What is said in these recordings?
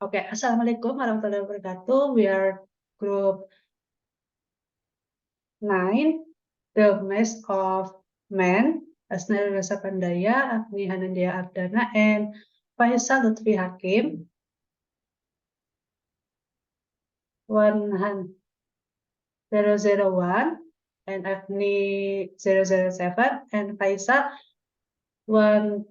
Oke, Assalamualaikum warahmatullahi wabarakatuh. We are group 9, The Mass of Man, Asnari Rasa Pandaya, Agni Hanandia Ardana, and Faisal Lutfi Hakim. 001, and Agni 007, and Faisal 112.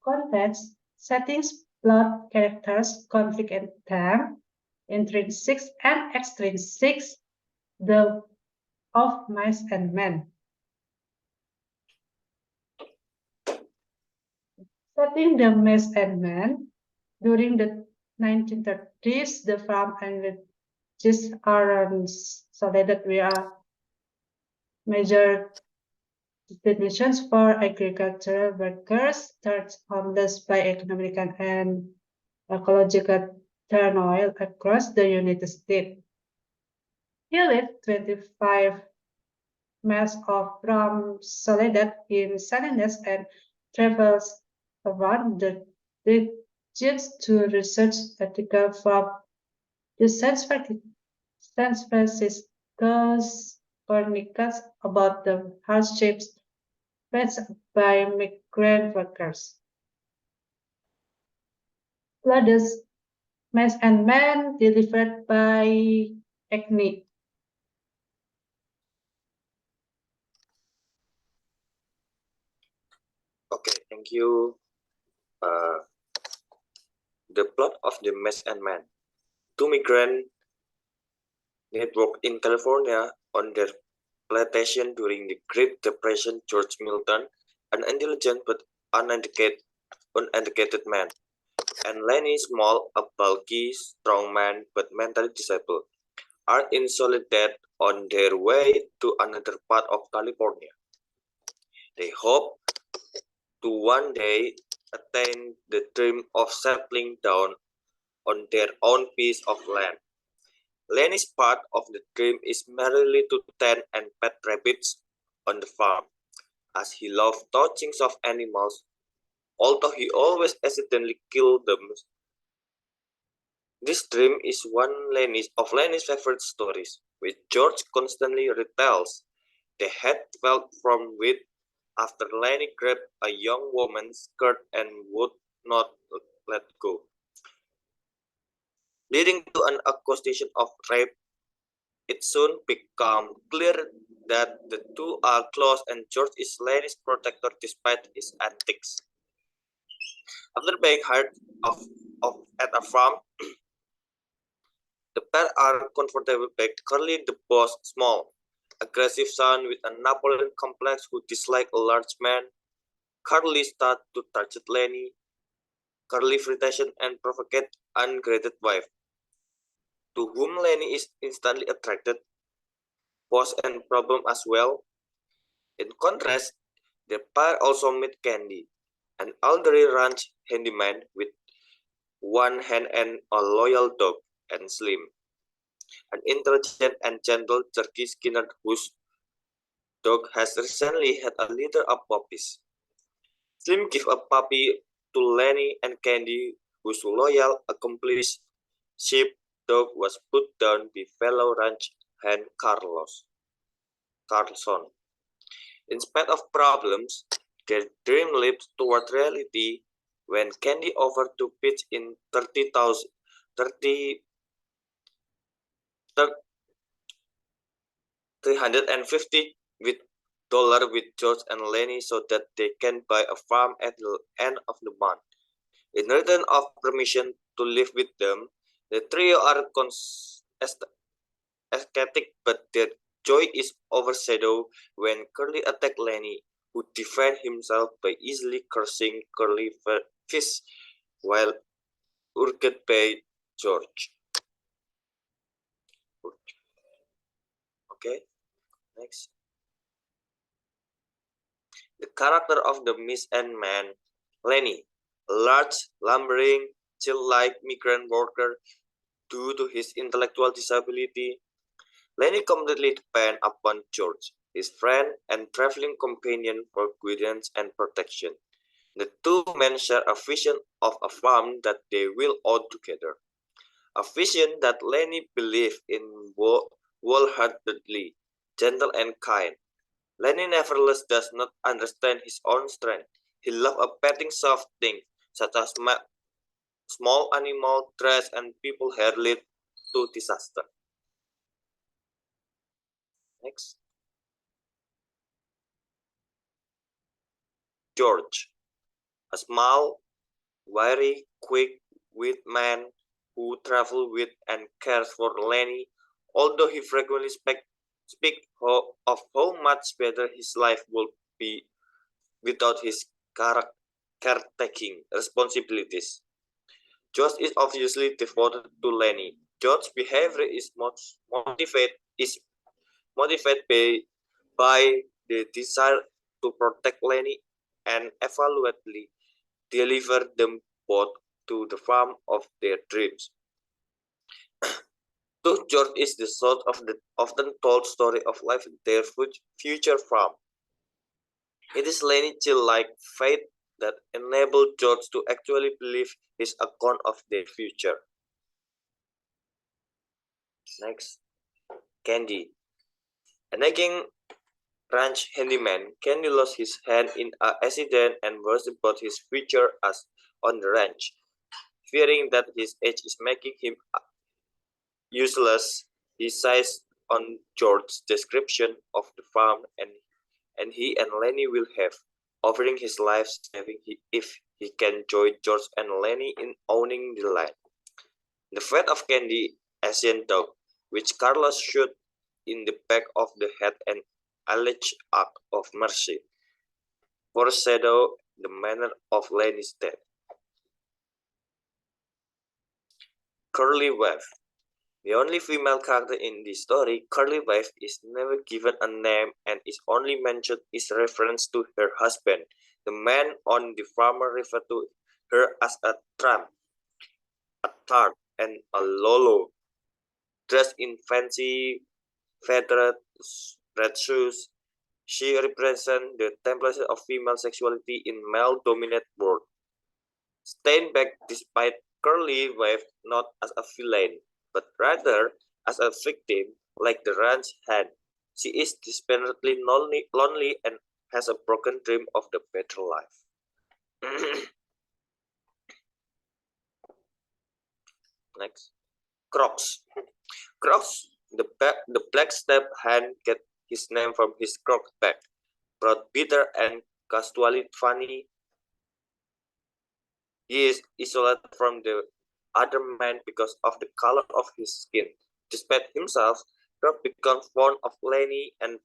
Context, settings, plot, characters, conflict and theme, intrinsics and extrinsics, the of mice and men. Setting the mice and men. During the 1930s, the farm and villages around Soledad were major destinations for agricultural workers, turned homeless by economic and ecological turmoil across the United States. He lived 25 miles off from Soledad in Salinas and travels around the regions to research articles from the San Francisco's Chronicles about the hardships faced by migrant workers. Flooders, Mice and Men, delivered by Agni. Okay, thank you. The plot of The Mice and Men. Two migrant networked in California on their plantation during the Great Depression. George Milton, an intelligent but uneducated man, and Lenny Small, a bulky, strong man but mentally disabled, are in Soledad on their way to another part of California. They hope to one day attain the dream of settling down on their own piece of land. Lenny's part of the dream is merely to tend and pet rabbits on the farm, as he loved touching soft animals, although he always accidentally killed them. This dream is one of Lenny's favorite stories, which George constantly retells. The head fell from wit after Lenny grabbed a young woman's skirt and would not let go, leading to an accusation of rape. It soon became clear that the two are close and George is Lenny's protector despite his antics. After being hired at a farm, the pair are comfortable by Curly the boss Small, aggressive son with a Napoleon complex who disliked a large man. Curly starts to target Lenny, Curly flirtation and provoked ungraded wife, to whom Lenny is instantly attracted, pose and problem as well. In contrast, the pair also meet Candy, an elderly ranch handyman with one hand and a loyal dog, and Slim, an intelligent and gentle jerky Skinner whose dog has recently had a litter of puppies. Slim gives a puppy to Lenny and Candy, whose loyal, accomplished sheepdog was put down by fellow ranch hand Carlson. In spite of problems, their dream leaps toward reality when Candy offered to pitch in $350 with George and Lenny so that they can buy a farm at the end of the month. In return of permission to live with them, the trio are ecstatic, but their joy is overshadowed when Curly attacks Lenny, who defends himself by easily cursing Curly fish while urged by George. Okay, next. The character of the Mice and Men, Lenny, a large, lumbering, chill-like migrant worker due to his intellectual disability. Lenny completely depends upon George, his friend and traveling companion, for guidance and protection. The two men share a vision of a farm that they will own together, a vision that Lenny believed in wholeheartedly, gentle and kind. Lenny nevertheless does not understand his own strength. He loves a petting soft thing, such as small animal, trash, and people hair lead to disaster. Next. George, a small, wiry, quick-witted man who travels with and cares for Lenny, although he frequently speaks of how much better his life would be without his caretaking responsibilities. George is obviously devoted to Lenny. George's behavior is motivated by the desire to protect Lenny and evaluately deliver them both to the farm of their dreams. Thus, George is the sort of the often told story of life in their future farm. It is Lenny's childlike faith that enabled George to actually believe his account of their future. Next, Candy. A nagging ranch handyman, Candy lost his hand in an accident and worries about his future as on the ranch. Fearing that his age is making him useless, he seized on George's description of the farm and he and Lenny will have, offering his life saving if he can join George and Lenny in owning the land. The fate of Candy, Asian dog, which Carlos shot in the back of the head and alleged act of mercy, foreshadow the manner of Lenny's death. Curly Wife. The only female character in this story, Curly Wife, is never given a name and is only mentioned in reference to her husband. The man on the farm referred to her as a tramp, a tart, and a lolo. Dressed in fancy feathered red shoes, she represents the template of female sexuality in male-dominated world. Steinbeck despite Curly Wife not as a villain, but rather as a victim, like the ranch hand. She is desperately lonely and has a broken dream of the better life. Next, Crocs. Crocs, the black steppe hand get his name from his croc back. Proud, bitter, and casually funny, he is isolated from the other men because of the color of his skin. Despite himself, Croc becomes fond of Lenny and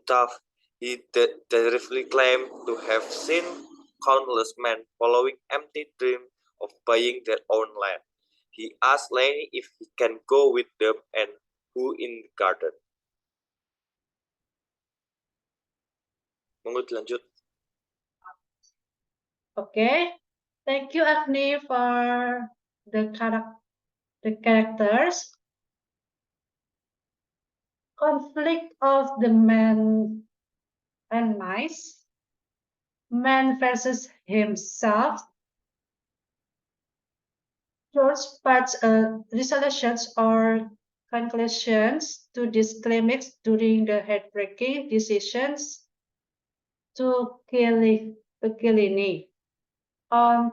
tough. He terribly claimed to have seen countless men following empty dreams of buying their own land. He asked Lenny if he can go with them and who in the garden. Monggo dilanjut. Okay, thank you, Agni, for the characters. Conflict of the man and mice. Man versus himself. George parts resolutions or conclusions to this climax during the heartbreaking decisions to kill Lenny. On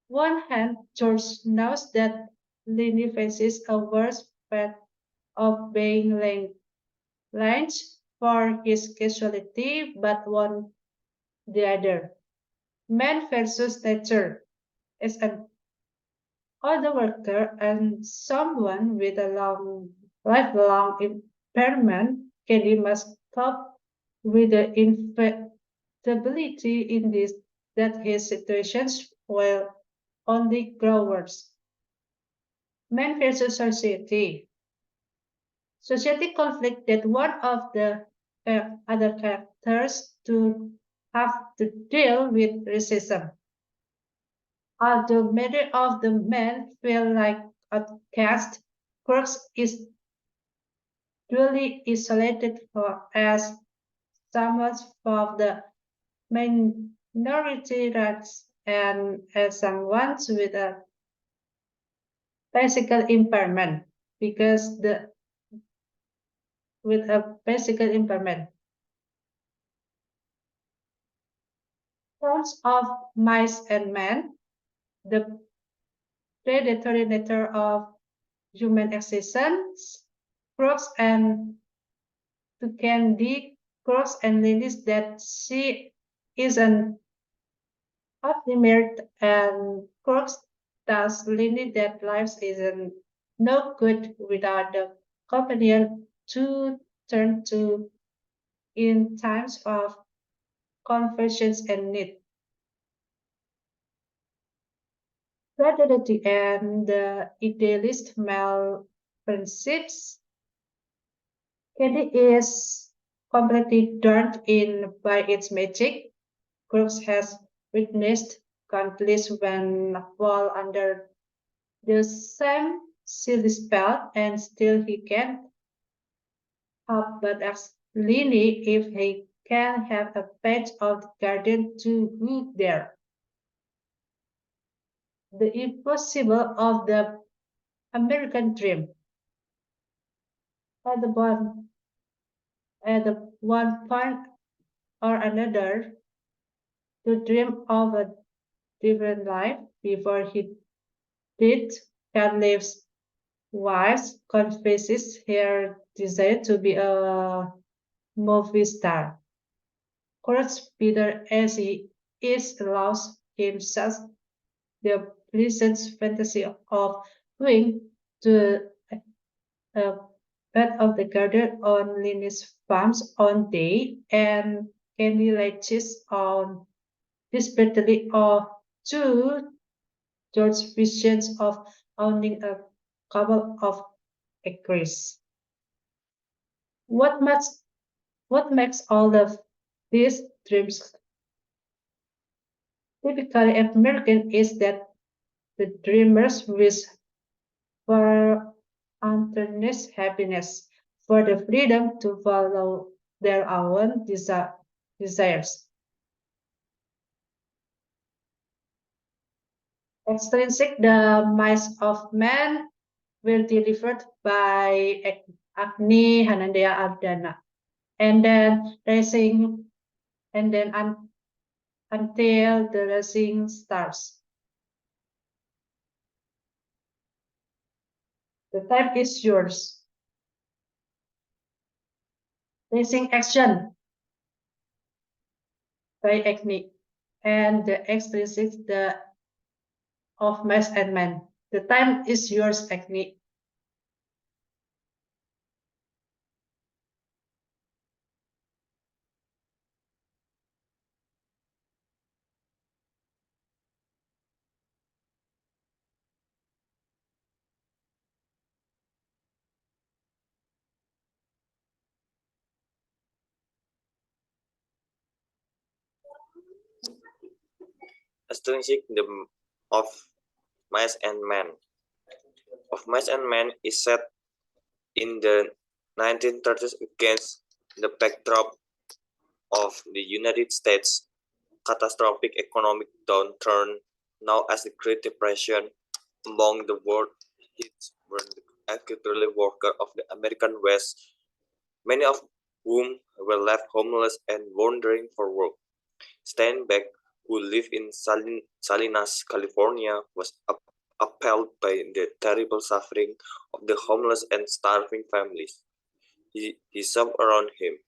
one hand, George knows that Lenny faces a worse fate of being lynched for his casualty, but on the other, man versus nature. As an older worker and someone with a lifelong impairment, Candy must cope with the inevitability in this that his situations will only grow worse. Man versus society. Society conflict that one of the other characters to have to deal with racism. Although many of the men feel like outcast, Crooks is truly isolated as somewhat of the minority rights and as someone with a physical impairment because the with a physical impairment. Terms of mice and men, the predatory nature of human existence, crows and toucan crows and lilies that she is an optimist and crows thus lily that life isn't no good without the companion to turn to in times of confessions and need. Fragility and the idealist male principes. Candy is completely turned in by its magic. Crooks has witnessed countless when fall under the same silly spell, and still he can't help but ask Lily if he can have a patch of the garden to go there. The impossible of the American dream. At the one, at the one point or another, to dream of a different life before he did. Carlev's wife confesses her desire to be a movie star. Courts Peter as he is allows himself the pleasant fantasy of going to a bed of the garden on Linus farms on day and Candy latches on desperately or to George's visions of owning a couple of acres. What makes what makes all of these dreams typically American is that the dreamers wish for untarnished happiness, for the freedom to follow their own desires. Extrinsic, the mice of man were delivered by Agni Hanandaya Ardana, and then rising, and then until the rising stars. The time is yours. Rising action by Agni, and the extrinsic the of mice and men. The time is yours, Agni. Extrinsic of Mice and Men. Of Mice and Men is set in the 1930s against the backdrop of the United States catastrophic economic downturn known as the Great Depression. Among the world hits were the agricultural workers of the American West, many of whom were left homeless and wandering for work. Steinbeck, who lived in Salinas, California, was appalled by the terrible suffering of the homeless and starving families. He saw around him.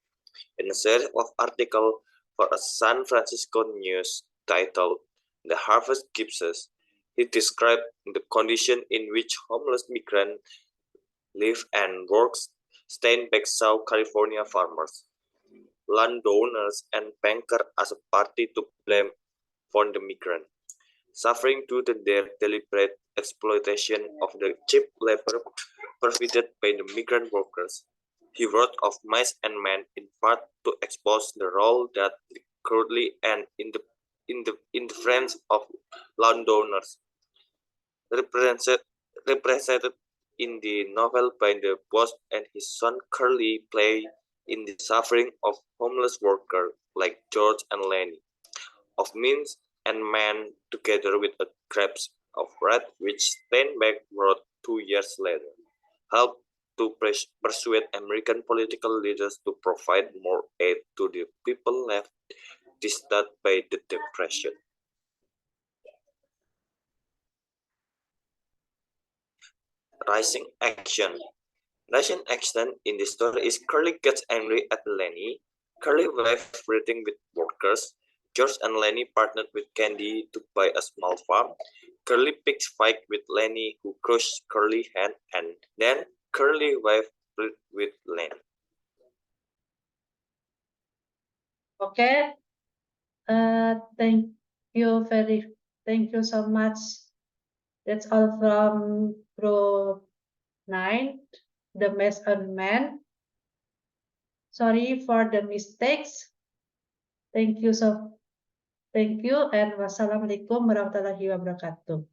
In a series of articles for a San Francisco news titled The Harvest Gives, he described the condition in which homeless migrants live and work. Steinbeck saw California farmers, landowners, and bankers as a party to blame for the migrant, suffering due to their deliberate exploitation of the cheap labor provided by the migrant workers. He wrote of Mice and Men in part to expose the role that the crudely and indifference of landowners represented in the novel by the boss and his son Curly play in the suffering of homeless workers like George and Lenny, of means and men, together with a grasp of wrath which Steinbeck wrote 2 years later, helped to persuade American political leaders to provide more aid to the people left disturbed by the Depression. Rising action. Rising action in the story is Curly gets angry at Lenny. Curly wife fighting with workers. George and Lenny partnered with Candy to buy a small farm. Curly picks fight with Lenny, who crushes Curly hand, and then Curly wife flirts with Lenny. Okay. Thank you so much. That's all from group 9, the mess on man. Sorry for the mistakes. Thank you and wassalamualaikum warahmatullahi wabarakatuh.